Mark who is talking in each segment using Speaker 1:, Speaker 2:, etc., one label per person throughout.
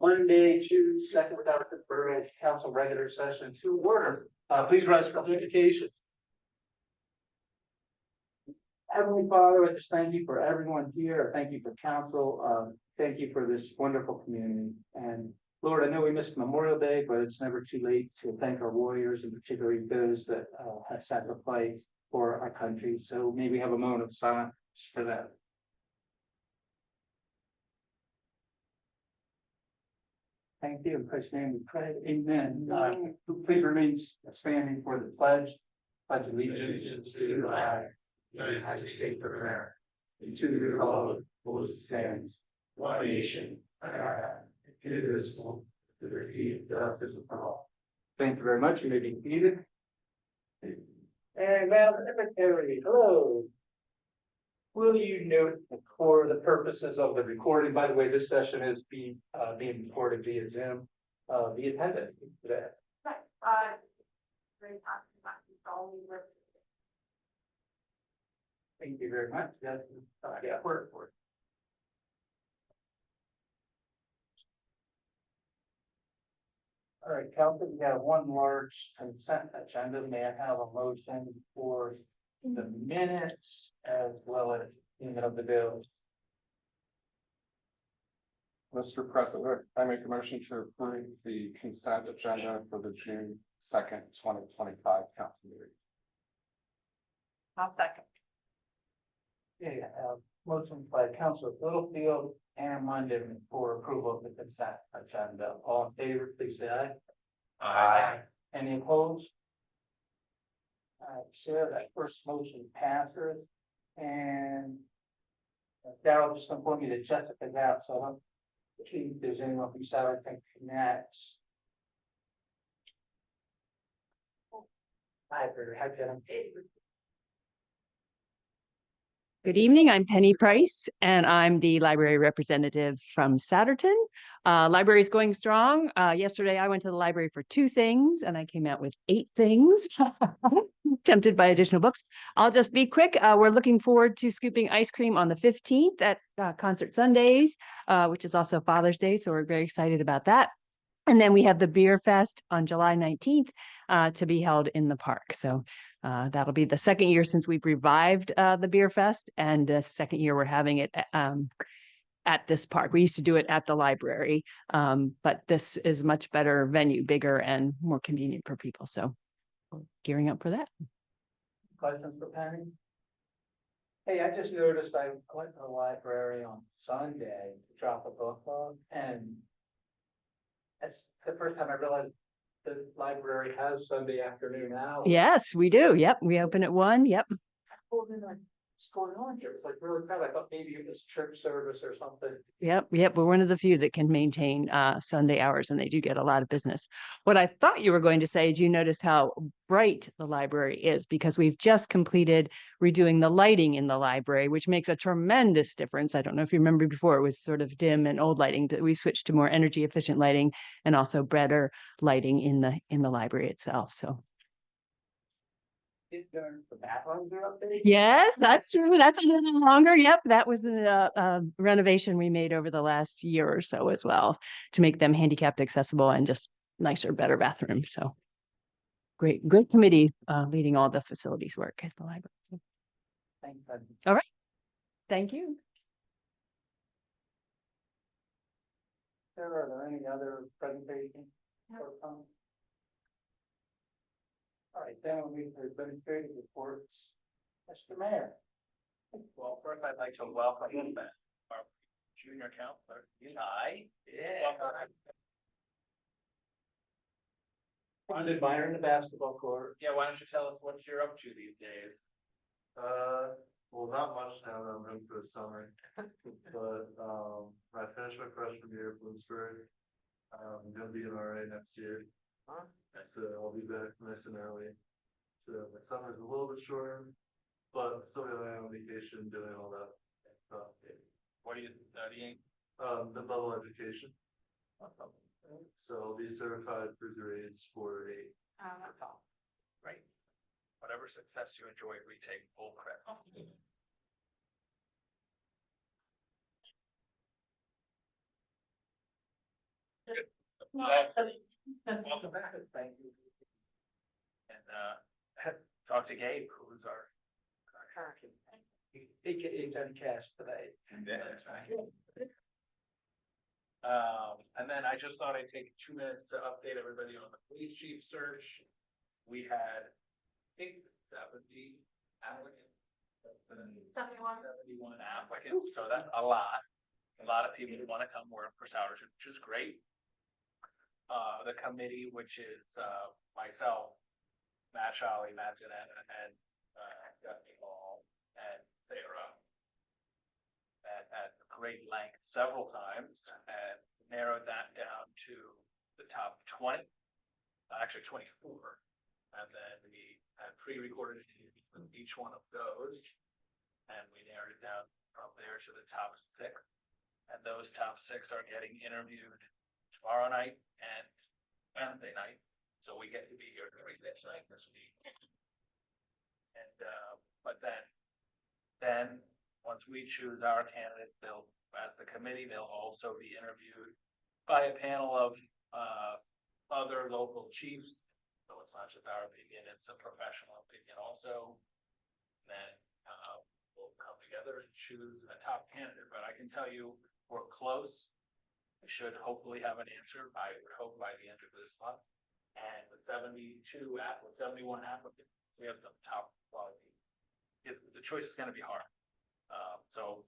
Speaker 1: Monday, June 2nd, without the Borough Council regular session to order. Please rise for invocation. Heavenly Father, I just thank you for everyone here. Thank you for council. Thank you for this wonderful community. And Lord, I know we missed Memorial Day, but it's never too late to thank our warriors, and particularly those that have sacrificed for our country. So may we have a moment of silence for that. Thank you. In Christ's name we pray. Amen. Please remain standing for the pledge. Pledge allegiance to the flag of the United States of America, and to the republic for which it stands, one nation, under God, indivisible, with liberty and justice for all. Thank you very much. You may be seated. And Madam Secretary, hello. Will you note for the purposes of the recording, by the way, this session is being recorded via Zoom, the attendant today. Thank you very much. Yes, work for it. All right, Council, we have one large consent agenda. May I have a motion for the minutes as well as of the bills?
Speaker 2: Mr. President, I make a motion to approve the consent agenda for the June 2nd, 2025 council meeting.
Speaker 3: I'll second.
Speaker 1: Okay, I have motion by Councilor Littlefield and Munden for approval of the consent agenda. All in favor, please say aye.
Speaker 3: Aye.
Speaker 1: Any opposed? All right, Sarah, that first motion passes. And Darryl just informed me that Jessica's out, so I don't see if there's anyone from South think next. Library, hi, Jen.
Speaker 3: Good evening. I'm Penny Price, and I'm the library representative from Satterton. Library is going strong. Yesterday, I went to the library for 2 things, and I came out with 8 things. Tempted by additional books. I'll just be quick. We're looking forward to scooping ice cream on the 15th at Concert Sundays, which is also Father's Day, so we're very excited about that. And then we have the Beer Fest on July 19th to be held in the park. So that'll be the 2nd year since we've revived the Beer Fest, and the 2nd year we're having it at this park. We used to do it at the library, but this is much better venue, bigger and more convenient for people. So we're gearing up for that.
Speaker 1: Questions for Penny? Hey, I just noticed I went to the library on Sunday to drop a book off, and that's the first time I realized the library has Sunday afternoon hours.
Speaker 3: Yes, we do. Yep. We open at 1. Yep.
Speaker 1: What's going on here? It's like really bad. I thought maybe it was church service or something.
Speaker 3: Yep. We're one of the few that can maintain Sunday hours, and they do get a lot of business. What I thought you were going to say is you noticed how bright the library is, because we've just completed redoing the lighting in the library, which makes a tremendous difference. I don't know if you remember before, it was sort of dim and old lighting, that we switched to more energy efficient lighting and also better lighting in the library itself. So
Speaker 1: The bathrooms are up there?
Speaker 3: yes, that's true. That's a little longer. Yep. That was a renovation we made over the last year or so as well, to make them handicapped accessible and just nicer, better bathrooms. So great committee leading all the facilities work at the library. So,
Speaker 1: Thanks.
Speaker 3: all right. Thank you.
Speaker 1: Sarah, are there any other presentations? No. All right, then we'll move to administrative reports. Mr. Mayor.
Speaker 4: Well, first I'd like to welcome our junior counselor. Hi. Yeah.
Speaker 1: I'm admiring the basketball court.
Speaker 4: Yeah, why don't you tell us what you're up to these days?
Speaker 5: Well, not much now that I'm in for the summer, but I finished my freshman year at Bloomsbury. I'm gonna be an RA next year. So I'll be back nice and early. So my summer's a little bit shorter, but still gonna be on vacation doing all that stuff.
Speaker 4: What are you studying?
Speaker 5: The level education. So I'll be certified for grades 4 to 8.
Speaker 4: Right. Whatever success you enjoy, we take full credit. Welcome back, thank you. And, talk to Gabe, who's our.
Speaker 1: AKA Johnny Cash today.
Speaker 4: That's right. And then I just thought I'd take 2 minutes to update everybody on the police chief search. We had, I think, 70 applicants. 71 applicants, so that's a lot. A lot of people who want to come work for Souderton, which is great. The committee, which is, myself, Matt Shawley, Matt Zanetta, and, Stephanie Hall, and Sarah. At great length several times, and narrowed that down to the top 20, actually 24. And then we had pre-recorded interviews with each one of those, and we narrowed it down from there to the top 6. And those top 6 are getting interviewed tomorrow night and Wednesday night. So we get to be here every night this week. And but then once we choose our candidates, they'll, as the committee, they'll also be interviewed by a panel of other local chiefs. So it's not just our opinion, it's a professional opinion also. Then we'll come together and choose a top candidate, but I can tell you we're close. We should hopefully have an answer, I would hope by the end of this month. And with 71 applicants, we have some top quality. The choice is gonna be hard. So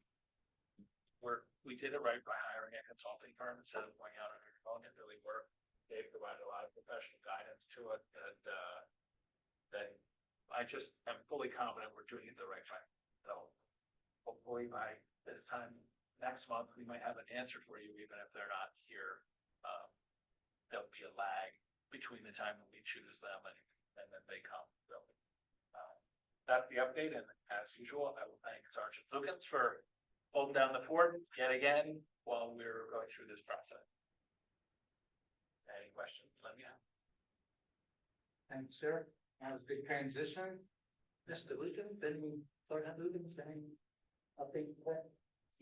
Speaker 4: we did it right by hiring a consulting firm instead of going out on our own. It really worked. They provided a lot of professional guidance to it that I just am fully confident we're doing it the right way. So hopefully by this time next month, we might have an answer for you, even if they're not here. There'll be a lag between the time that we choose them and then they come. So that's the update, and as usual, I will thank Sergeant Lukens for holding down the fort yet again while we're going through this process. Any questions, let me know.
Speaker 1: Thanks, sir. That was a big transition. Mr. Lukens, Sergeant Lukens, any update to that?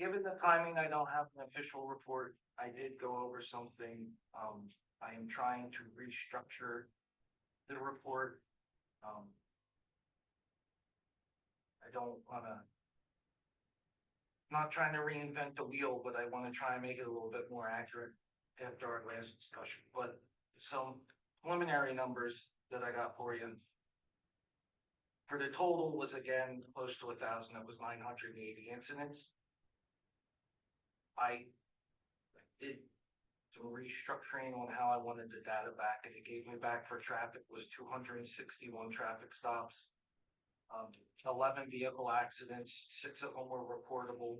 Speaker 6: Given the timing, I don't have an official report. I did go over something. I am trying to restructure the report. I don't wanna, not trying to reinvent the wheel, but I wanna try and make it a little bit more accurate after our last discussion. But some preliminary numbers that I got for you. For the total was again close to 1,000. It was 980 incidents. I did some restructuring on how I wanted the data back, and it gave me back for traffic was 261 traffic stops, 11 vehicle accidents, 6 of them were reportable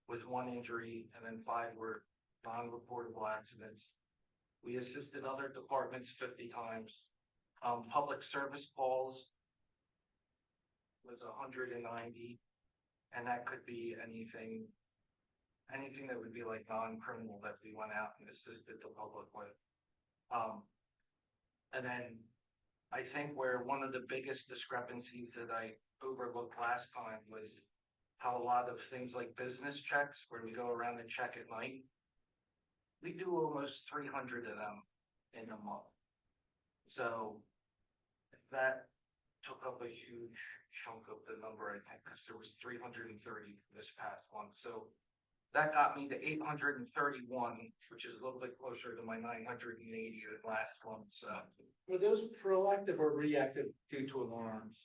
Speaker 6: with 1 injury, and then 5 were non-reportable accidents. We assisted other departments 50 times. Public service calls was 190, and that could be anything that would be like non-criminal that we went out and assisted the public with. And then I think where one of the biggest discrepancies that I overlooked last time was how a lot of things like business checks, where we go around and check at night, we do almost 300 of them in a month. So that took up a huge chunk of the number, I think, because there was 330 this past month. So that got me to 831, which is a little bit closer to my 980 last month. So
Speaker 1: Were those proactive or reactive due to alarms?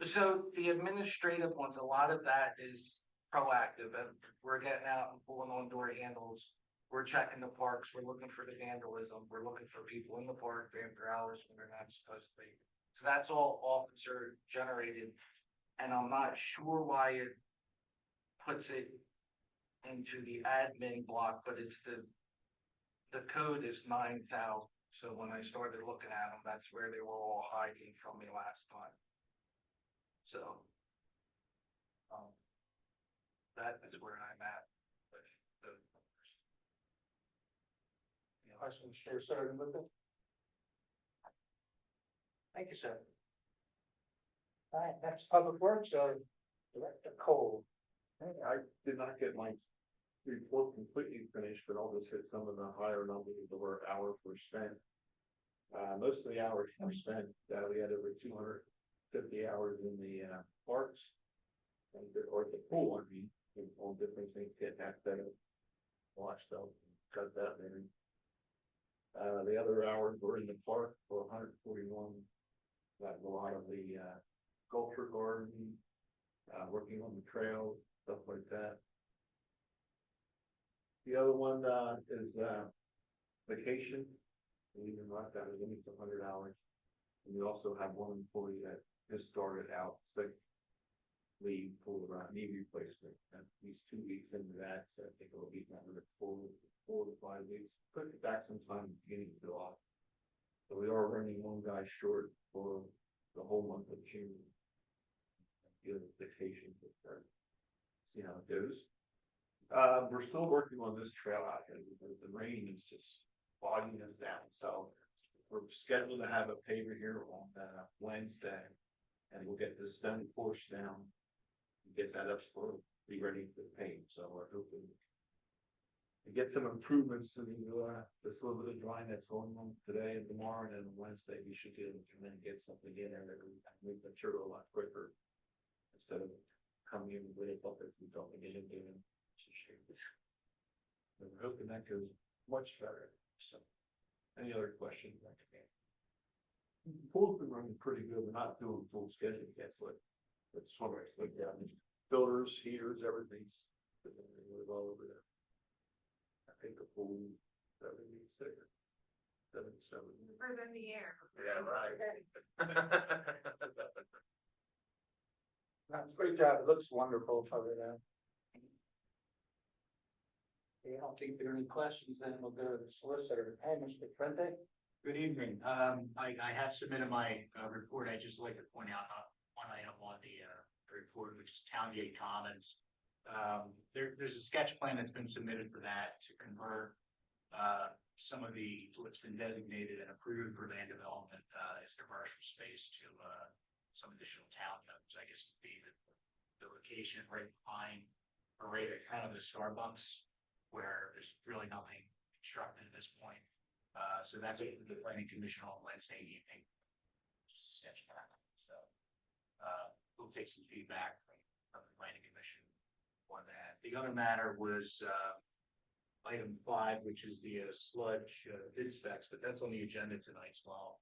Speaker 6: So the administrative ones, a lot of that is proactive, and we're getting out and pulling on door handles. We're checking the parks. We're looking for the vandalism. We're looking for people in the park after hours when they're not supposed to be. So that's all officer generated, and I'm not sure why it puts it into the admin block, but it's the code is 9,000. So when I started looking at them, that's where they were all hiding from me last time. So that is where I'm at with the numbers.
Speaker 1: Any questions for Sergeant Lukens? Thank you, sir. All right, next public works, Director Cole.
Speaker 2: I did not get my
Speaker 5: report completely finished, but I'll just hit some of the higher numbers of where hours were spent. Most of the hours were spent, we had over 250 hours in the parks. Or the pool, I mean, all different things, get that better. Washed up, cut that in. The other hours were in the park for 141. Got a lot of the sculpture garden, working on the trails, stuff like that. The other one is vacation. Believe it or not, that was only 100 hours. And we also have one employee that just started out sick leave for knee replacement. And he's 2 weeks into that, so I think it'll be another 4 to 5 weeks. Put it back sometime beginning of July. So we are running one guy short for the whole month of June. Give vacation, but see how it goes. We're still working on this trail out here because the rain is just bogging us down. So we're scheduled to have a paver here on Wednesday, and we'll get the stone course down. Get that up for be ready for the paint. So we're hoping to get some improvements to this little bit of drying that's going on today and tomorrow, and then Wednesday we should be able to come in and get something in there that we can move the material a lot quicker instead of coming in with a bucket and dumping it in there. So we're hoping that goes much better. So any other questions? Pool's been running pretty good. We're not doing full schedule yet, but it's swimmers, like filters, heaters, everything's all over there. I think the pool 76, 77.
Speaker 7: Further than the air.
Speaker 5: Yeah, right.
Speaker 1: That's a great job. It looks wonderful over there. Okay, I don't think there are any questions, then we'll go to the solicitor. Hey, Mr. Trente.
Speaker 8: Good evening. I have submitted my report. I just like to point out one item on the report, which is Town Gate Commons. There's a sketch plan that's been submitted for that to convert some of what's been designated and approved for land development as commercial space to some additional townhomes. I guess would be the location right behind or right at kind of the Starbucks where there's really nothing constructed at this point. So that's it for the planning commission on Wednesday evening. Just a sketch plan. So we'll take some feedback from the planning commission on that. The other matter was item 5, which is the sludge bid specs, but that's on the agenda tonight, so I'll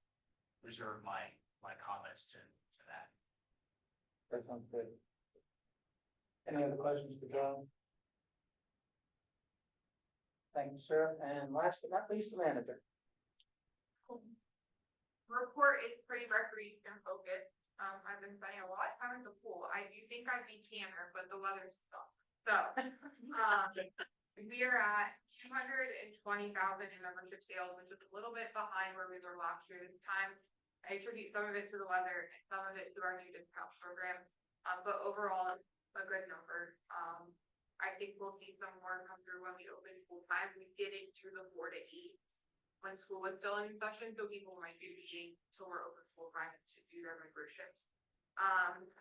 Speaker 8: reserve my comments to that.
Speaker 1: That sounds good. Any other questions for John? Thank you, sir. And last but not least, the manager.
Speaker 7: Report is pretty recreation focused. I've been spending a lot of time at the pool. I do think I'd be tanner, but the weather's stuck. So, we are at 220,000 in membership sales, which is a little bit behind where we were last year this time. I attribute some of it to the weather and some of it to our new discount program. But overall, it's a good number. I think we'll see some more come through when we open full time. We did it through the 4 to 8 when school was still in session, so people might be meeting till we're open full time to do their memberships.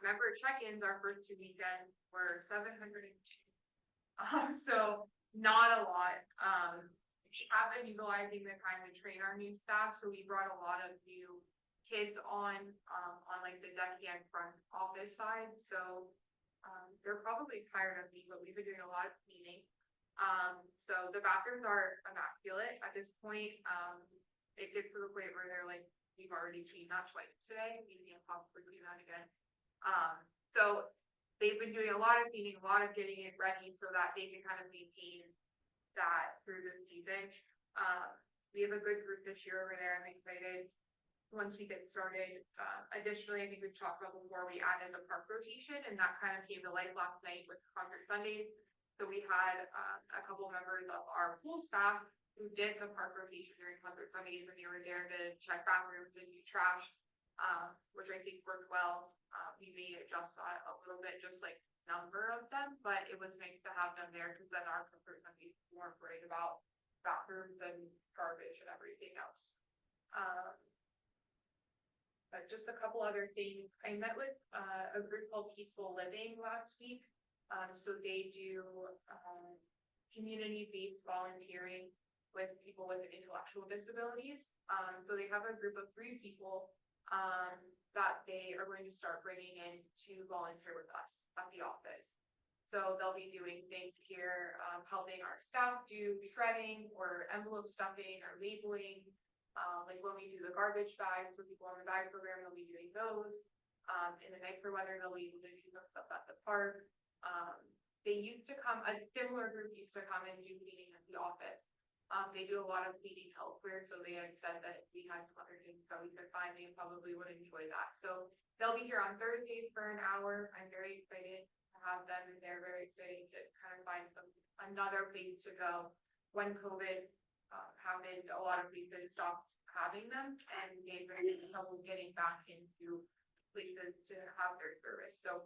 Speaker 7: Member check-ins our first 2 weekends were 702. So not a lot. We have been utilizing the time to train our new staff, so we brought a lot of new kids on like the deckhand front office side. So they're probably tired of me, but we've been doing a lot of cleaning. So the bathrooms are immaculate at this point. It gets to the point where they're like, we've already cleaned that twice today. We can't possibly clean that again. So they've been doing a lot of cleaning, a lot of getting it ready so that they can kind of maintain that through the season. We have a good group this year over there. I'm excited once we get started. Additionally, I think we've talked about before, we added the park rotation, and that kind of came to life last night with concert Sundays. So we had a couple members of our pool staff who did the park rotation during concert Sundays, and they were there to check bathrooms and do trash, which I think worked well. We may adjust that a little bit, just like number of them, but it was nice to have them there because then our concert Sundays weren't worried about bathrooms and garbage and everything else. But just a couple other things. I met with a group called Peaceful Living last week. So they do community-based volunteering with people with intellectual disabilities. So they have a group of 3 people, that they are going to start bringing in to volunteer with us at the office. So they'll be doing things here, helping our staff do shredding or envelope stuffing or labeling. Like when we do the garbage bags for people on the bag program, they'll be doing those. In the nicer weather, they'll be able to do some stuff at the park. They used to come, a similar group used to come and do cleaning at the office. They do a lot of cleaning elsewhere, so they had said that we had some other things that we could find, they probably would enjoy that. So they'll be here on Thursdays for an hour. I'm very excited to have them, and they're very excited to kind of find another place to go. When COVID happened, a lot of places stopped having them, and they've been having trouble getting back into places to have their service. So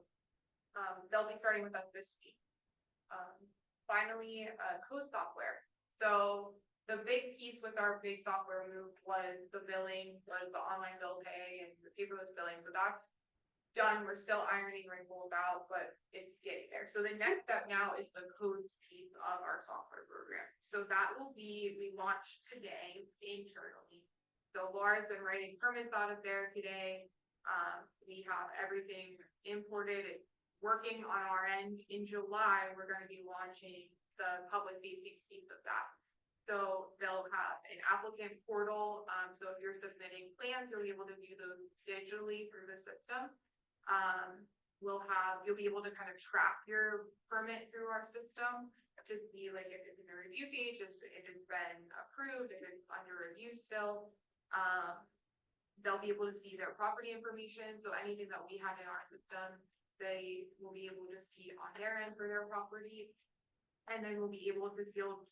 Speaker 7: they'll be starting with us this week. Finally, code software. So the big piece with our big software move was the billing, was the online bill pay and the paperless billing. So that's done. We're still ironing wrinkles out, but it's getting there. So the next step now is the codes piece of our software program. So that will be, we launched today internally. So Laura's been writing permits out of there today. We have everything imported. It's working on our end. In July, we're going to be launching the public facing piece of that. So they'll have an applicant portal. So if you're submitting plans, you'll be able to view those digitally through the system. You'll be able to kind of track your permit through our system to see like if it's in the review stage, if it's been approved, if it's under review still. They'll be able to see their property information. So anything that we have in our system, they will be able to see on their end for their property. And then we'll be able to field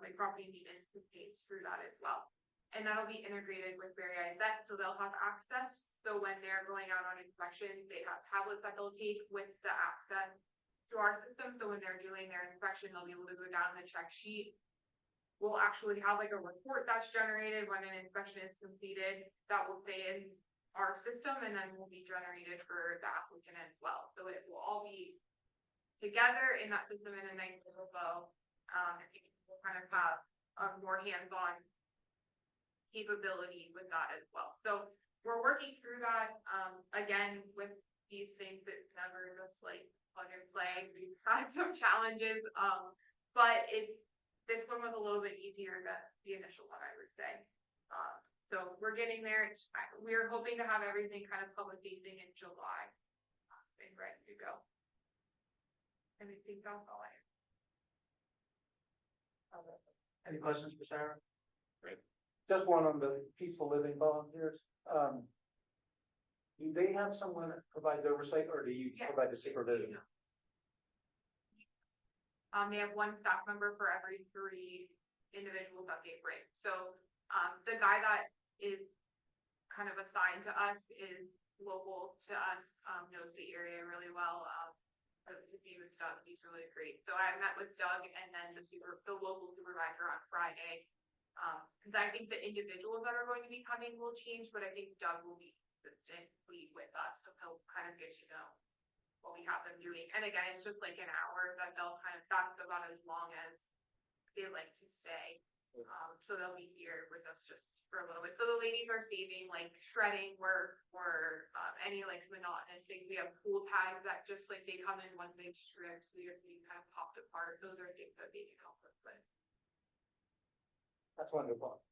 Speaker 7: like property maintenance states through that as well. And that'll be integrated with Borough, so they'll have access. So when they're going out on inspection, they have tablets that they'll take with the access to our system. So when they're doing their inspection, they'll be able to go down the check sheet. We'll actually have like a report that's generated when an inspection is completed that will stay in our system, and then will be generated for the applicant as well. So it will all be together in that system in a nice little bow. I think we'll kind of have a more hands-on capability with that as well. So we're working through that. Again, with these things, it's never just like plug and play. We've had some challenges, but this one was a little bit easier than the initial one, I would say. So we're getting there. We're hoping to have everything kind of public facing in July and ready to go. And I think that's all I have.
Speaker 1: Any questions for Sarah?
Speaker 2: Great.
Speaker 1: Just one on the peaceful living volunteers. Do they have someone that provides oversight, or do you
Speaker 7: Yeah.
Speaker 1: provide the supervision?
Speaker 7: They have 1 staff member for every 3 individuals that they bring. So the guy that is kind of assigned to us is local to us, knows the area really well. His name is Doug. He's really great. So I met with Doug and then the local supervisor on Friday. Because I think the individuals that are going to be coming will change, but I think Doug will be consistently with us, so he'll kind of get to know what we have them doing. And again, it's just like an hour that they'll kind of, that's about as long as they like to stay. So they'll be here with us just for a little bit. So the ladies are saving like shredding work or any like monotonous things. We have pool tags that just like they come in one big strip, so you're seeing kind of popped apart. Those are things that they can help us with.
Speaker 1: That's wonderful.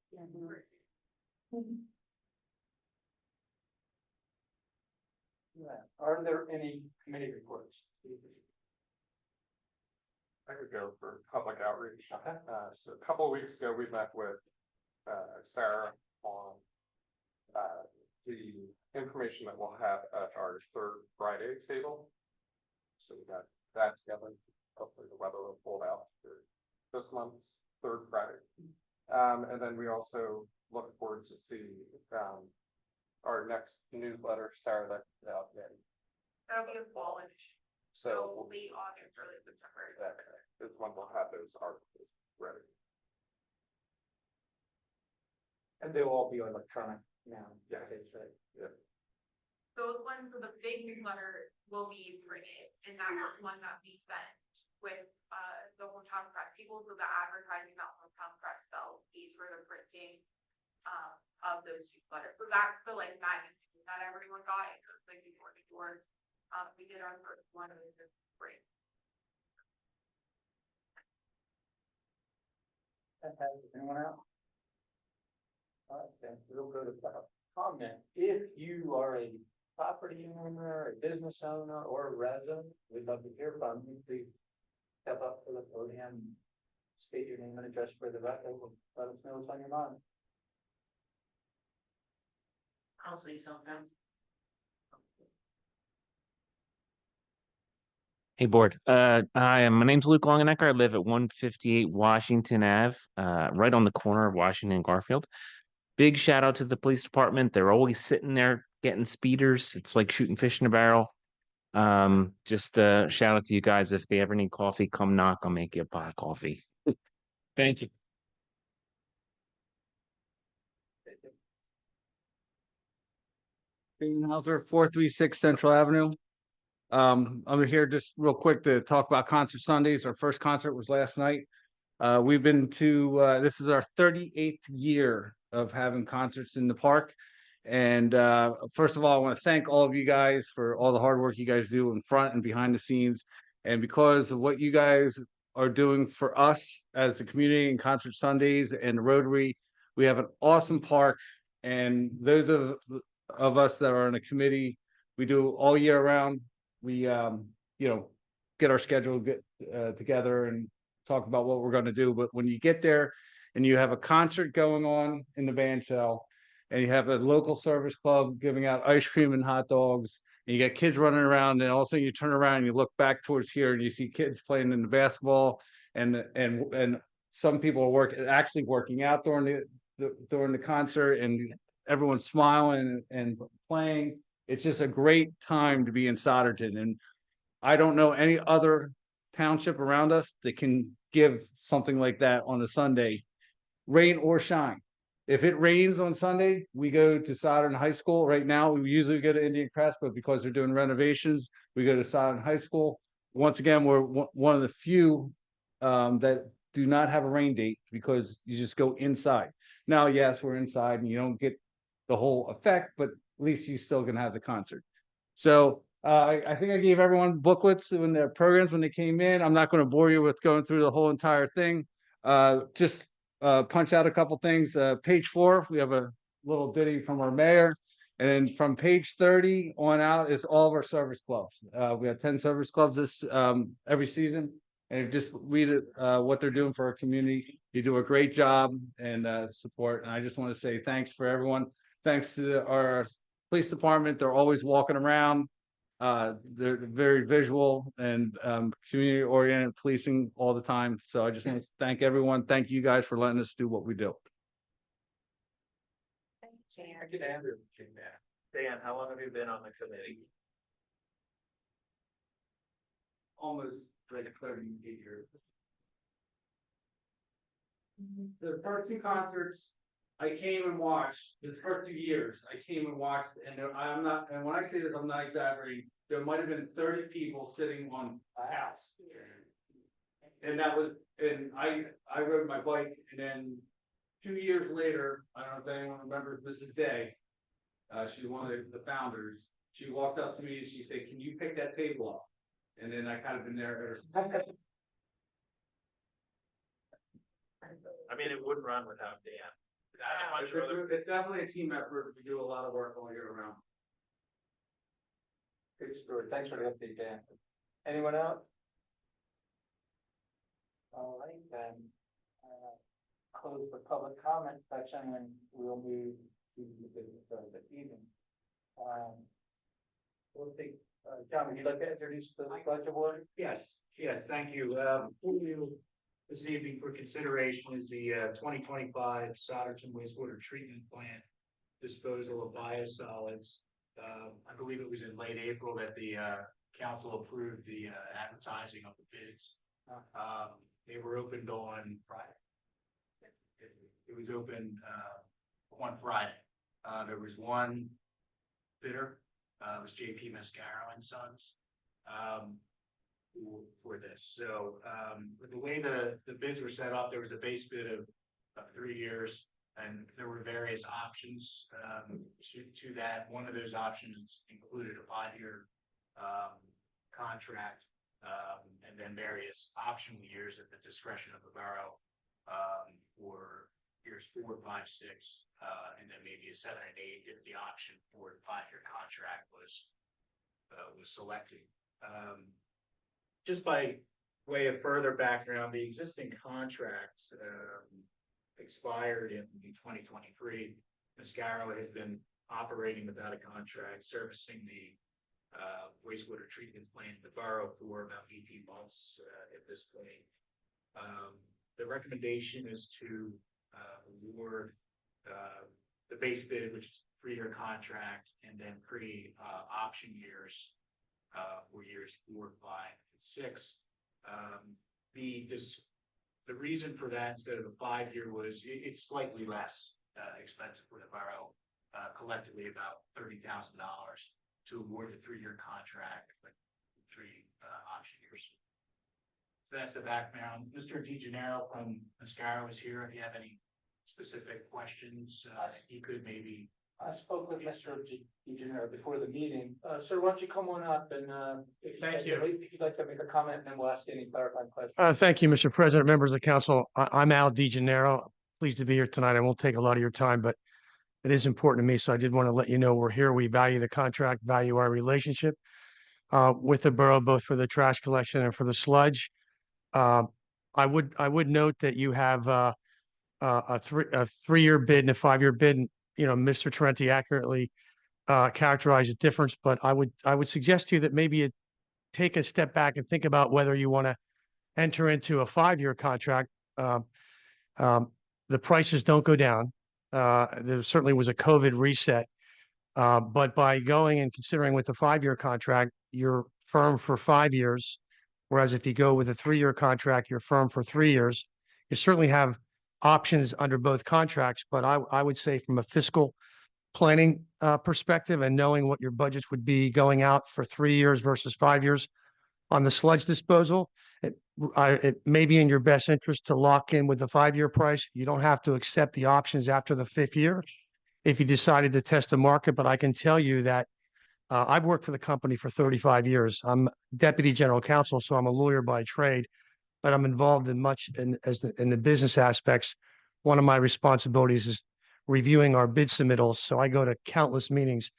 Speaker 1: Yeah. Are there any committee reports?
Speaker 2: I could go for public outreach. So a couple of weeks ago, we met with Sarah on the information that we'll have at our 3rd Friday table. So we got that together. Hopefully the weather will hold out for this month's 3rd Friday. And then we also look forward to see our next newsletter, Sarah, that's out then.
Speaker 7: That'll be a fall edition.
Speaker 2: So
Speaker 7: Late August, early September.
Speaker 2: this one will have those articles ready.
Speaker 1: And they'll all be electronic now.
Speaker 2: Yeah.
Speaker 1: That's right.
Speaker 2: Yeah.
Speaker 7: Those ones, so the big newsletter will be printed, and that was one that we sent with the hometown press people, so the advertising that hometown press sells, these for the printing of those two letters. So that's the like magnitude that everyone got. It goes like door to door. We did our first one in the spring.
Speaker 1: Fantastic. Anyone else? All right, then we'll go to public comment. If you are a property owner, a business owner, or a resident, we'd love to hear from you. Please step up to the podium, state your name and address for the record, and let us know what's on your mind.
Speaker 9: I'll say something.
Speaker 10: Hey, board. Hi, my name's Luke Longenecker. I live at 158 Washington Ave, right on the corner of Washington and Garfield. Big shout out to the police department. They're always sitting there getting speeders. It's like shooting fish in a barrel. Just shout out to you guys. If they ever need coffee, come knock. I'll make you a pot of coffee. Thank you.
Speaker 11: Hauser, 436 Central Avenue. I'm here just real quick to talk about Concert Sundays. Our first concert was last night. We've been to, this is our 38th year of having concerts in the park. And first of all, I want to thank all of you guys for all the hard work you guys do in front and behind the scenes. And because of what you guys are doing for us as the community and Concert Sundays and the Rotary, we have an awesome park. And those of us that are on a committee, we do all year round. We get our schedule together and talk about what we're going to do. But when you get there and you have a concert going on in the band shell, and you have a local service club giving out ice cream and hot dogs, and you got kids running around, and all of a sudden you turn around and you look back towards here and you see kids playing in the basketball, and some people are actually working out during the concert, and everyone's smiling and playing. It's just a great time to be in Solderton, and I don't know any other township around us that can give something like that on a Sunday, rain or shine. If it rains on Sunday, we go to Solderton High School. Right now, we usually go to Indian Crest, but because they're doing renovations, we go to Solderton High School. Once again, we're one of the few that do not have a rain date because you just go inside. Now, yes, we're inside and you don't get the whole effect, but at least you still can have the concert. So I think I gave everyone booklets when their programs when they came in. I'm not going to bore you with going through the whole entire thing. Just punch out a couple things. Page 4, we have a little ditty from our mayor. And then from page 30 on out is all of our service clubs. We have 10 service clubs this every season. And just read it, what they're doing for our community. You do a great job and support. And I just want to say thanks for everyone. Thanks to our police department. They're always walking around. They're very visual and community oriented policing all the time. So I just want to thank everyone. Thank you guys for letting us do what we do.
Speaker 1: I get Andrew.
Speaker 5: Dan, how long have you been on the committee?
Speaker 11: Almost like 38 years. The first 2 concerts I came and watched, this first 2 years, I came and watched, and I'm not, and when I say this, I'm not exaggerating, there might have been 30 people sitting on a house. And that was, and I rode my bike, and then 2 years later, I don't know if anyone remembers Mrs. Day. She's one of the founders. She walked up to me and she said, "Can you pick that table up?" And then I kind of been there ever since.
Speaker 5: I mean, it would run without Dan.
Speaker 11: It's definitely a team effort. We do a lot of work all year round.
Speaker 1: Good story. Thanks for the update, Dan. Anyone else? All right, then. Close the public comment section and we'll move to the business of the evening. We'll take, John, would you like to introduce the pledge of order?
Speaker 8: Yes, thank you. For you this evening for consideration is the 2025 Solderton wastewater treatment plant disposal of biosolids. I believe it was in late April that the council approved the advertising of the bids. They were opened on Friday. It was open on Friday. There was one bidder. It was JP Mascaro and Sons. for this. So, with the way the bids were set up, there was a base bid of 3 years. And there were various options, to that. One of those options included a 5-year, contract, and then various optional years at the discretion of the borough, for years 4, 5, 6, and then maybe a 7 and 8 if the option for the 5-year contract was selected. Just by way of further background, the existing contract expired in 2023. Mascaro has been operating without a contract, servicing the wastewater treatment plant, the borough, for about 18 months at this point. The recommendation is to award the base bid, which is a 3-year contract, and then option years for years 4, 5, and 6. The reason for that instead of a 5-year was it's slightly less expensive for the borough, collectively about $30,000 to award a 3-year contract, with 3 option years. So that's the background. Mr. DeGennaro from Mascaro is here. If you have any specific questions, he could maybe.
Speaker 1: I spoke with Mr. DeGennaro before the meeting. Sir, why don't you come on up and,
Speaker 8: Thank you.
Speaker 1: If you'd like to make a comment, and then we'll ask any clarifying questions.
Speaker 12: Thank you, Mr. President, members of the council. I'm Al DeGennaro. Pleased to be here tonight. I won't take a lot of your time, but it is important to me. So I did want to let you know we're here. We value the contract, value our relationship with the borough, both for the trash collection and for the sludge. I would note that you have a 3-year bid and a 5-year bid. And, you know, Mr. Trenti accurately characterized the difference, but I would suggest to you that maybe you take a step back and think about whether you want to enter into a 5-year contract. The prices don't go down. There certainly was a COVID reset, but by going and considering with the 5-year contract, you're firm for 5 years. Whereas if you go with a 3-year contract, you're firm for 3 years. You certainly have options under both contracts, but I would say from a fiscal planning perspective and knowing what your budgets would be going out for 3 years versus 5 years on the sludge disposal, it may be in your best interest to lock in with the 5-year price. You don't have to accept the options after the 5th year if you decided to test the market. But I can tell you that I've worked for the company for 35 years. I'm deputy general counsel, so I'm a lawyer by trade, but I'm involved in much in the business aspects. One of my responsibilities is reviewing our bid submittals. So I go to countless meetings,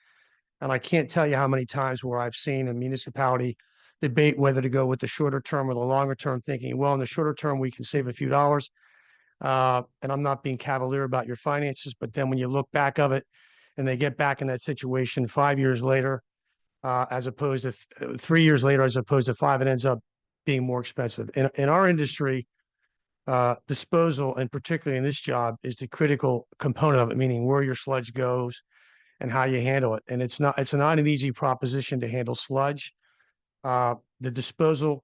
Speaker 12: and I can't tell you how many times where I've seen a municipality debate whether to go with the shorter term or the longer term, thinking, well, in the shorter term, we can save a few dollars. And I'm not being cavalier about your finances, but then when you look back of it and they get back in that situation 5 years later, as opposed to 3 years later, as opposed to 5, it ends up being more expensive. In our industry, disposal, and particularly in this job, is the critical component of it, meaning where your sludge goes and how you handle it. And it's not an easy proposition to handle sludge. The disposal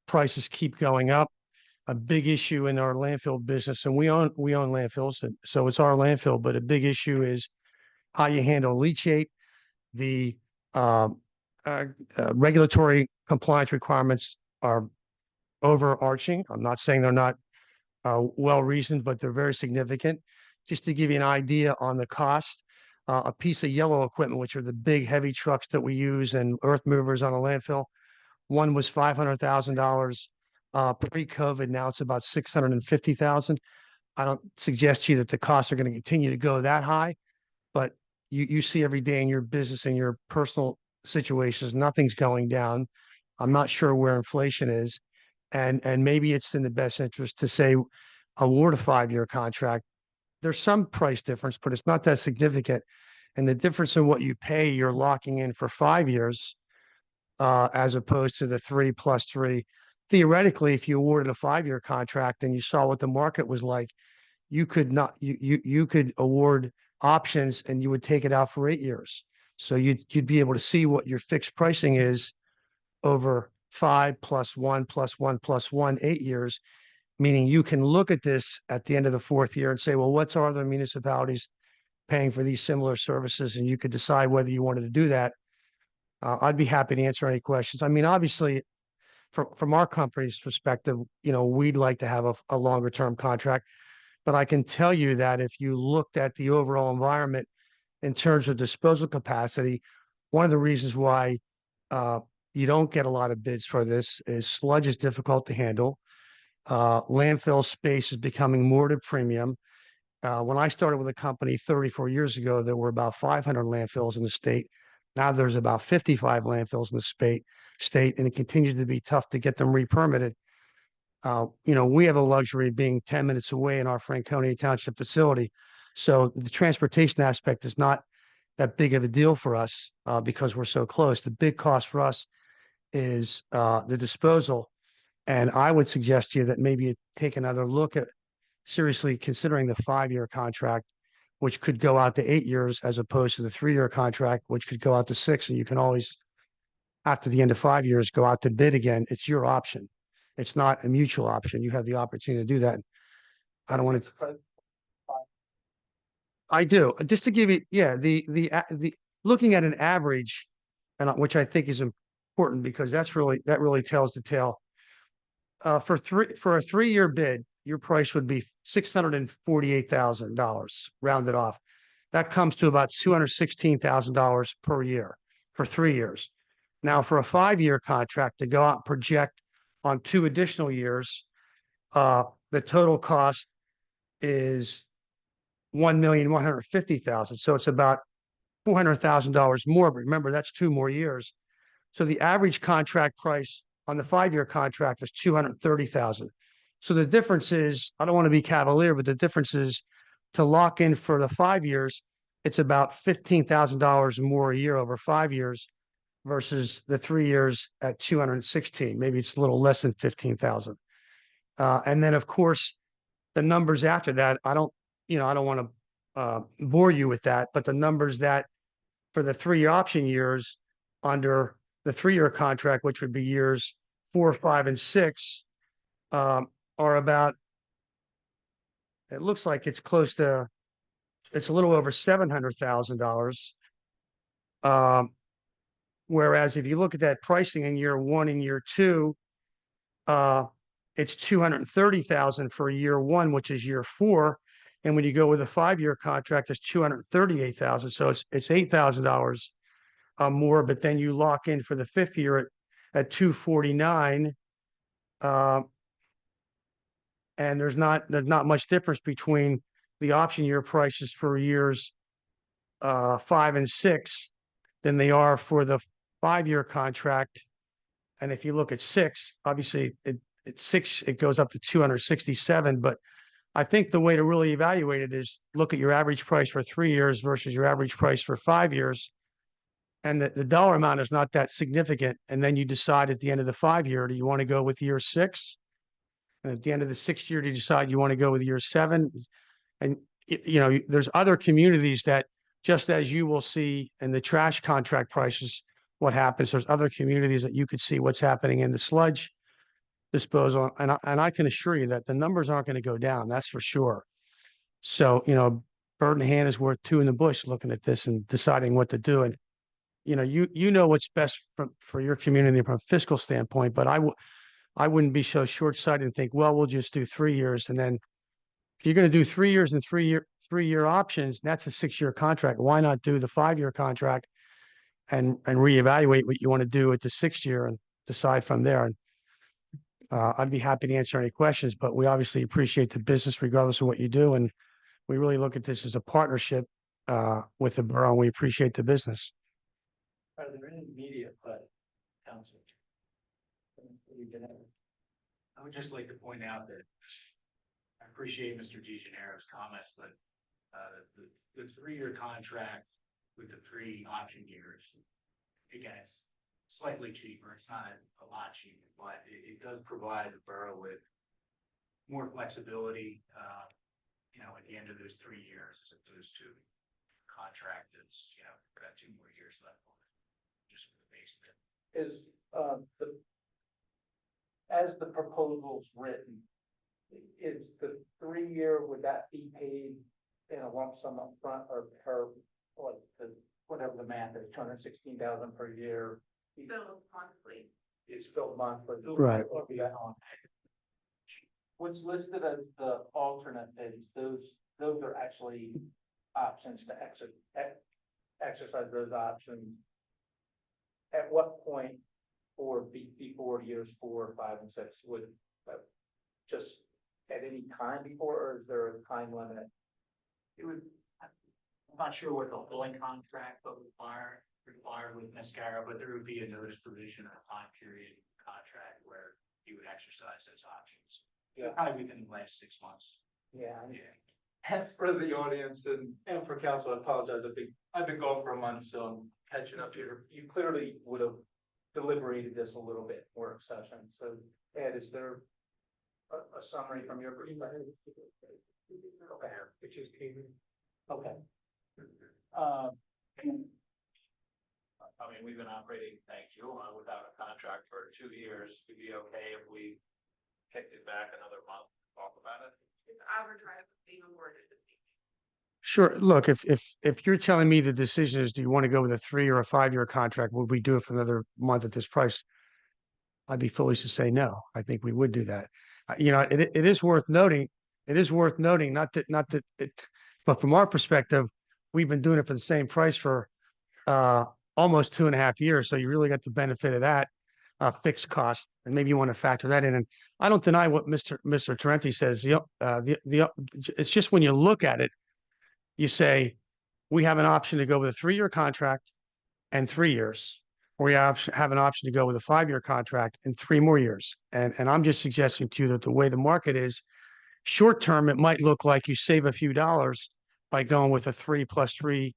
Speaker 12: prices keep going up. A big issue in our landfill business, and we own landfills, so it's our landfill, but a big issue is how you handle leachate. The regulatory compliance requirements are overarching. I'm not saying they're not well-reasoned, but they're very significant. Just to give you an idea on the cost, a piece of yellow equipment, which are the big heavy trucks that we use and earth movers on a landfill, one was $500,000 pre-COVID. Now it's about $650,000. I don't suggest to you that the costs are going to continue to go that high, but you see every day in your business and your personal situations, nothing's going down. I'm not sure where inflation is, and maybe it's in the best interest to say award a 5-year contract. There's some price difference, but it's not that significant. And the difference in what you pay, you're locking in for 5 years, as opposed to the 3 + 3. Theoretically, if you awarded a 5-year contract and you saw what the market was like, you could award options and you would take it out for 8 years. So you'd be able to see what your fixed pricing is over 5 + 1 + 1 + 1, 8 years. Meaning you can look at this at the end of the 4th year and say, well, what's our other municipalities paying for these similar services? And you could decide whether you wanted to do that. I'd be happy to answer any questions. I mean, obviously, from our company's perspective, we'd like to have a longer term contract. But I can tell you that if you looked at the overall environment in terms of disposal capacity, one of the reasons why you don't get a lot of bids for this is sludge is difficult to handle. Landfill space is becoming more to premium. When I started with a company 34 years ago, there were about 500 landfills in the state. Now there's about 55 landfills in the state, and it continues to be tough to get them re-permitted. We have a luxury of being 10 minutes away in our Franconia Township facility. So the transportation aspect is not that big of a deal for us because we're so close. The big cost for us is the disposal. And I would suggest to you that maybe you take another look at seriously considering the 5-year contract, which could go out to 8 years as opposed to the 3-year contract, which could go out to 6. And you can always, after the end of 5 years, go out to bid again. It's your option. It's not a mutual option. You have the opportunity to do that. I don't want to. I do. Just to give you, the looking at an average, and which I think is important because that really tells the tale. For a 3-year bid, your price would be $648,000 rounded off. That comes to about $216,000 per year for 3 years. Now, for a 5-year contract to go out and project on 2 additional years, the total cost is $1,150,000. So it's about $400,000 more. But remember, that's 2 more years. So the average contract price on the 5-year contract is $230,000. So the difference is, I don't want to be cavalier, but the difference is to lock in for the 5 years, it's about $15,000 more a year over 5 years versus the 3 years at 216. Maybe it's a little less than 15,000. And then of course, the numbers after that, I don't want to bore you with that, but the numbers that for the 3 option years under the 3-year contract, which would be years 4, 5, and 6, are about, it looks like it's a little over $700,000. Whereas if you look at that pricing in year 1 and year 2, it's $230,000 for year 1, which is year 4. And when you go with a 5-year contract, it's $238,000. So it's $8,000 more, but then you lock in for the 5th year at $249,000. And there's not much difference between the option year prices for years 5 and 6 than they are for the 5-year contract. And if you look at 6, obviously at 6 it goes up to 267. But I think the way to really evaluate it is look at your average price for 3 years versus your average price for 5 years. And the dollar amount is not that significant. And then you decide at the end of the 5-year, do you want to go with year 6? And at the end of the 6th year, do you decide you want to go with year 7? And, there's other communities that, just as you will see in the trash contract prices, what happens, there's other communities that you could see what's happening in the sludge disposal. And I can assure you that the numbers aren't going to go down. That's for sure. So, bird in hand is worth 2 in the bush looking at this and deciding what to do. And, you know what's best for your community from a fiscal standpoint, but I wouldn't be so short-sighted and think, well, we'll just do 3 years. And then if you're going to do 3 years and 3-year options, that's a 6-year contract. Why not do the 5-year contract and reevaluate what you want to do at the 6th year and decide from there? And I'd be happy to answer any questions, but we obviously appreciate the business regardless of what you do. And we really look at this as a partnership with the borough, and we appreciate the business.
Speaker 1: Are there any media council?
Speaker 8: I would just like to point out that I appreciate Mr. DeGenero's comments, but the 3-year contract with the 3 option years, again, it's slightly cheaper. It's not a lot cheaper, but it does provide the borough with more flexibility, at the end of those 3 years as opposed to contract that's, got 2 more years left on it, just for the base of it.
Speaker 1: Is as the proposal's written, is the 3-year, would that be paid in a lump sum up front or whatever the math is, $216,000 per year?
Speaker 7: Bill monthly.
Speaker 1: it's still monthly.
Speaker 12: Right.
Speaker 1: What's listed as the alternate bids, those are actually options to exercise those options. At what point for before years 4, 5, and 6 would just at any time before, or is there a time limit?
Speaker 8: It would, I'm not sure what the billing contract would require with Mascara, but there would be a notice provision or time period contract where you would exercise those options.
Speaker 1: Yeah.
Speaker 8: Probably within the last 6 months.
Speaker 1: Yeah.
Speaker 8: Yeah.
Speaker 1: And for the audience and for council, I apologize. I've been gone for a month, so I'm catching up here. You clearly would have deliberated this a little bit in work session. So Ed, is there a summary from your perspective? Okay. Which is okay.
Speaker 4: I mean, we've been operating, thank you, without a contract for 2 years. Would be okay if we kicked it back another month, talk about it?
Speaker 7: It's advertised, being awarded this evening.
Speaker 12: Sure. Look, if you're telling me the decision is, do you want to go with a 3 or a 5-year contract? Would we do it for another month at this price? I'd be foolish to say no. I think we would do that. It is worth noting. It is worth noting, not that it, but from our perspective, we've been doing it for the same price for almost 2.5 years. So you really got the benefit of that fixed cost, and maybe you want to factor that in. And I don't deny what Mr. Tarenti says. It's just when you look at it, you say we have an option to go with a 3-year contract and 3 years. Or we have an option to go with a 5-year contract and 3 more years. And I'm just suggesting to you that the way the market is, short term, it might look like you save a few dollars by going with a 3 + 3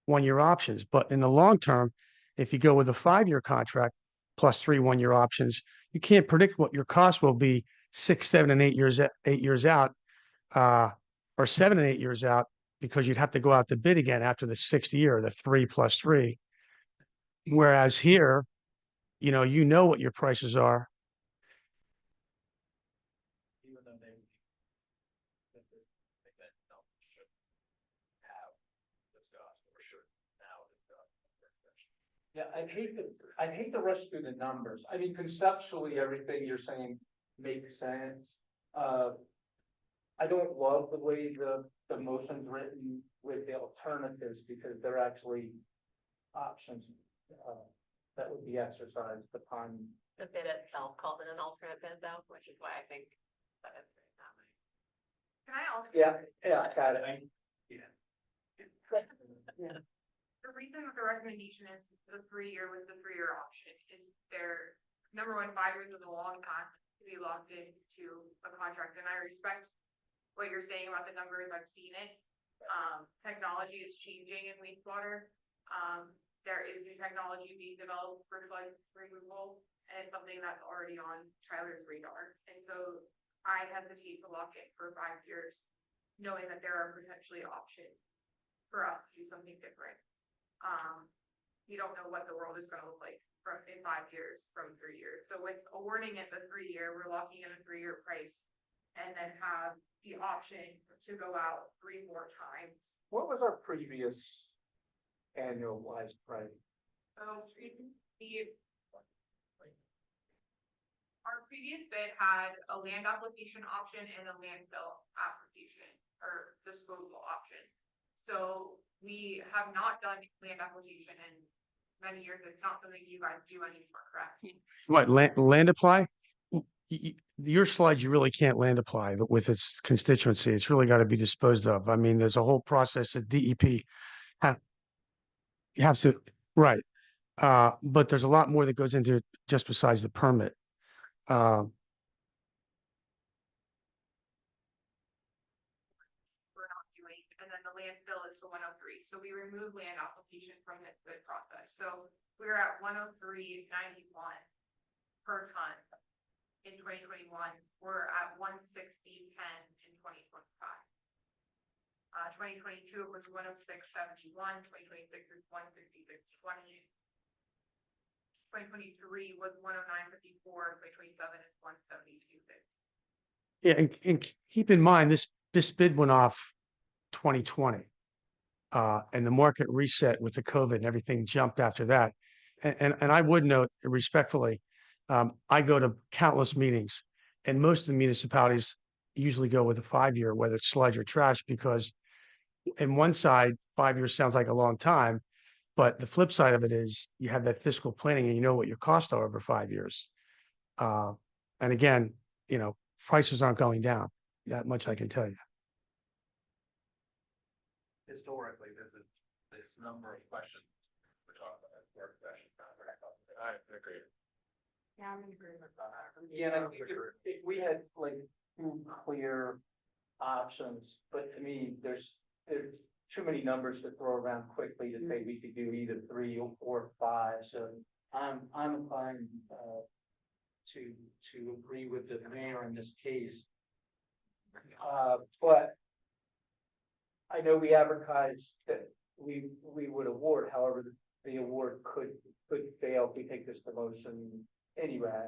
Speaker 12: 1-year options. But in the long term, if you go with a 5-year contract plus 3 1-year options, you can't predict what your cost will be 6, 7, and 8 years out, or 7 and 8 years out, because you'd have to go out to bid again after the 6th year, the 3 + 3. Whereas here, you know what your prices are.
Speaker 4: Even though they think that no, we should have discussed or should now discuss.
Speaker 1: Yeah, I'd hate to rush through the numbers. I mean, conceptually, everything you're saying makes sense. I don't love the way the motion's written with the alternatives, because they're actually options that would be exercised upon.
Speaker 9: The bid itself called it an alternate bid though, which is why I think that is that way.
Speaker 7: Can I also?
Speaker 1: Yeah, I got it.
Speaker 7: The reason that the recommendation is the 3-year with the 3-year option is their number one, 5 years is a long time to be locked into a contract, and I respect what you're saying about the numbers. I've seen it. Technology is changing in wastewater. There is new technology being developed for flood removal, and it's something that's already on Tyler's radar. And so I hesitate to lock it for 5 years, knowing that there are potentially options for us to do something different. You don't know what the world is going to look like in 5 years from 3 years. So with awarding it the 3-year, we're locking in a 3-year price, and then have the option to go out 3 more times.
Speaker 1: What was our previous annualized price?
Speaker 7: So our previous bid had a land application option and a landfill application or disposal option. So we have not done land application in many years. It's not something you guys do anymore, correct?
Speaker 12: What, land apply? Your slides, you really can't land apply with its constituency. It's really got to be disposed of. I mean, there's a whole process that DEP you have to, right. But there's a lot more that goes into it just besides the permit.
Speaker 7: We're not doing, and then the landfill is the 103. So we remove land application from this bid process. So we're at 103.91 per ton in 2021. We're at 160.10 in 2025. 2022 it was 106.71. 2026 is 166.20. 2023 was 109.54. 2027 is 172.50.
Speaker 12: Yeah, and keep in mind, this bid went off 2020. And the market reset with the COVID and everything jumped after that. And I would note respectfully, I go to countless meetings, and most of the municipalities usually go with a 5-year, whether it's sludge or trash, because in one side, 5 years sounds like a long time, but the flip side of it is you have that fiscal planning and you know what your costs are over 5 years. Uh, and again, prices aren't going down. That much I can tell you.
Speaker 4: Historically, this number of questions. We're talking about work session. I agree.
Speaker 7: Yeah, I'm in agreement.
Speaker 1: Yeah, and I think if we had like two clear options, but to me, there's too many numbers to throw around quickly to say we could do either 3 or 5, so I'm fine, to agree with the mayor in this case. But I know we advertised that we would award, however, the award could fail if we take this promotion anyway.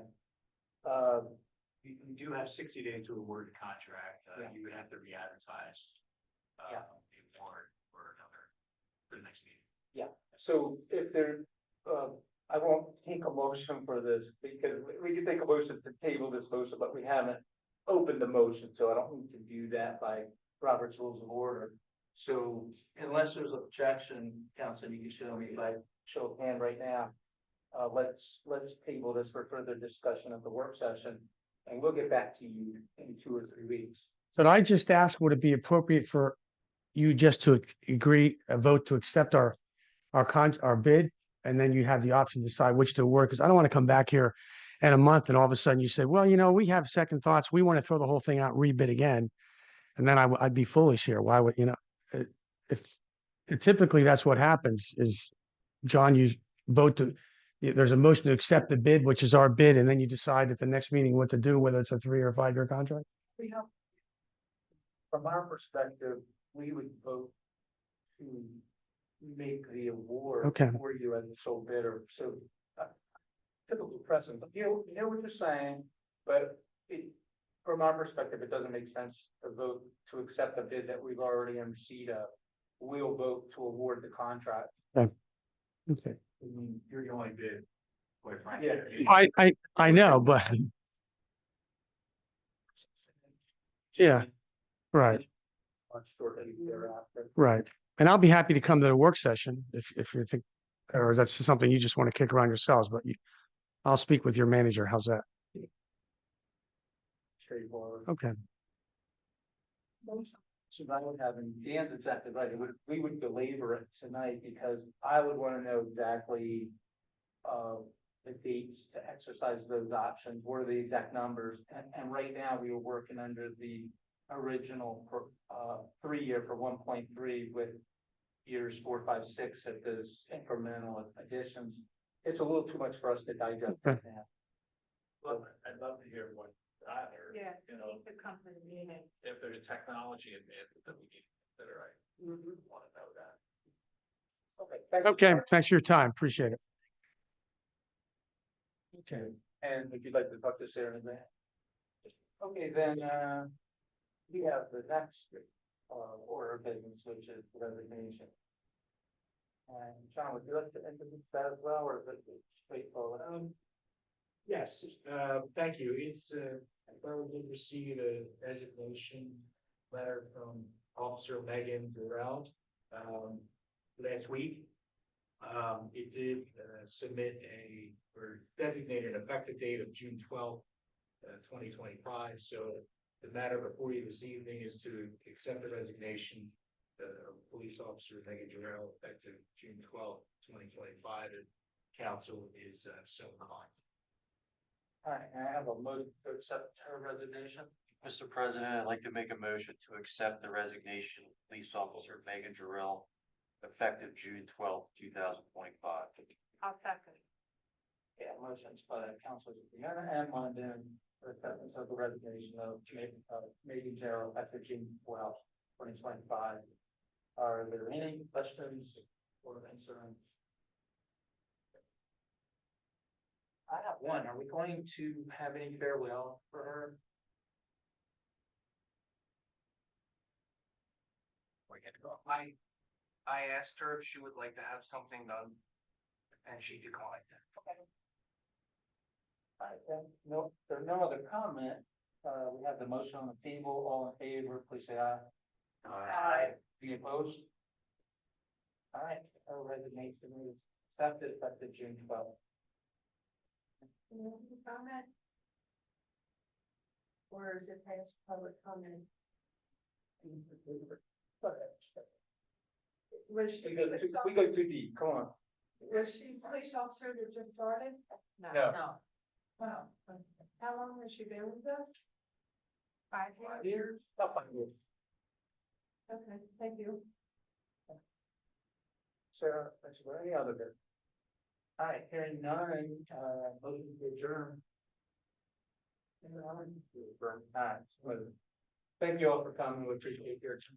Speaker 8: You do have 60 days to award the contract.
Speaker 1: Yeah.
Speaker 8: You would have to re-advertise.
Speaker 1: Yeah.
Speaker 8: The award for the next meeting.
Speaker 1: Yeah, so if there, I won't take a motion for this, because we can take a motion to table this motion, but we haven't opened the motion, so I don't need to do that by Robert's Rules of Order. So unless there's objection, Council, you can show me by show of hand right now. Let's table this for further discussion of the work session, and we'll get back to you in 2 or 3 weeks.
Speaker 12: So I just asked, would it be appropriate for you just to vote to accept our bid, and then you have the option to decide which to award? Because I don't want to come back here in a month and all of a sudden you say, well, we have second thoughts. We want to throw the whole thing out, rebid again. And then I'd be foolish here. Why would, if typically that's what happens is, John, you vote there's a motion to accept the bid, which is our bid, and then you decide at the next meeting what to do, whether it's a 3 or 5 year contract.
Speaker 1: We have, from our perspective, we would vote to make the award
Speaker 12: Okay.
Speaker 1: for you as a sole bidder, so. Typical precedent, but you know what you're saying, but from our perspective, it doesn't make sense to vote to accept a bid that we've already in receipt of. We'll vote to award the contract.
Speaker 12: Okay.
Speaker 8: You're the only bid, quite frankly.
Speaker 1: Yeah.
Speaker 12: I know, but yeah, right,
Speaker 1: Much shortly thereafter.
Speaker 12: right. And I'll be happy to come to the work session if you think, or that's something you just want to kick around yourselves, but I'll speak with your manager. How's that?
Speaker 1: Straightforward.
Speaker 12: Okay.
Speaker 1: So I would have, and Dan's exactly right, we would belabor it tonight because I would want to know exactly the dates to exercise those options, what are the exact numbers, and right now we were working under the original 3-year for 1.3 with years 4, 5, 6 at those incremental additions. It's a little too much for us to digest right now.
Speaker 4: Well, I'd love to hear what that, or,
Speaker 7: Yeah.
Speaker 4: if there's technology advances that we need to consider, I want to know that.
Speaker 1: Okay. Thank you.
Speaker 12: Okay. Thanks for your time. Appreciate it.
Speaker 1: Okay, and if you'd like to talk to Sarah in that. Okay, then, we have the next, order of business, which is resignation. And John, would you like to introduce that as well, or is it straightforward?
Speaker 8: Yes, thank you. It's, I thought we did receive a resignation letter from Officer Megan Burrell, last week. It did, submit or designate an effective date of June 12th, 2025. So the matter before you this evening is to accept the resignation of Police Officer Megan Burrell effective June 12th, 2025, and council is so inclined.
Speaker 1: All right, I have a motion to accept her resignation.
Speaker 13: Mr. President, I'd like to make a motion to accept the resignation of Police Officer Megan Jarrell effective June 12th, 2025.
Speaker 7: I'll second.
Speaker 1: Yeah, motions by Councilors Deanna and Mondin for acceptance of the resignation of Megan Gerald after June 12th, 2025. Are there any questions or concerns? I have one. Are we going to have any farewell for her?
Speaker 6: I asked her if she would like to have something done, and she declined.
Speaker 1: No, there are no other comment. We have the motion on the table. All in favor, please say aye. Aye. Any opposed? All right, our resignation is accepted effective June 12th.
Speaker 9: Comment? Or is it past public comment? Was she,
Speaker 1: We go too deep, come on.
Speaker 9: was she police officer that just started?
Speaker 1: No.
Speaker 9: Wow. How long has she been with us? 5 years?
Speaker 1: Years? About 5 years.
Speaker 9: Okay, thank you.
Speaker 1: Sarah, that's for any other bit. All right, hearing none, motion to adjourn. All right, so, thank you all for coming, we appreciate your attention.